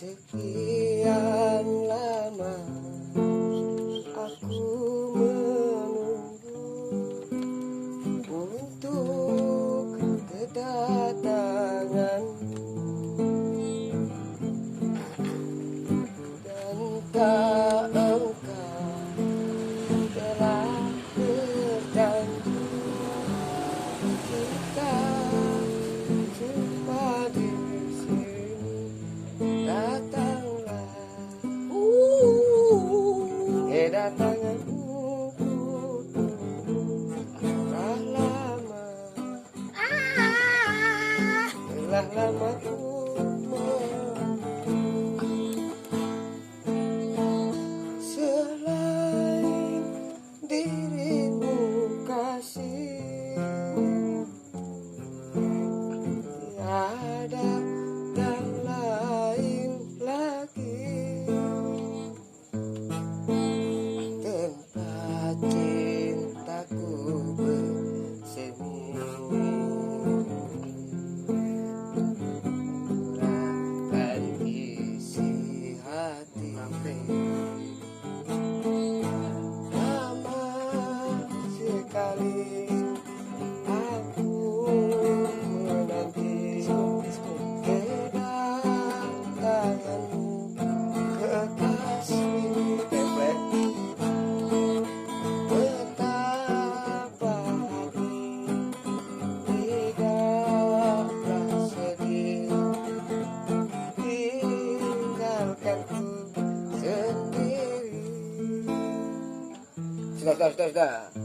Sekian lama aku menunggu untuk kedatangan, dan tak engkau telah berjanji kita jumpa di sini. Datanglah kedatanganmu, telah lama ku selain dirimu kasih, tiada dan lain lagi tempat cintaku bersemi. Curahkan isi hati, lama sekali aku menanti kedatanganmu, kekasih. Betapa hati tidaklah sedih tinggalkanku sendiri. Sudah.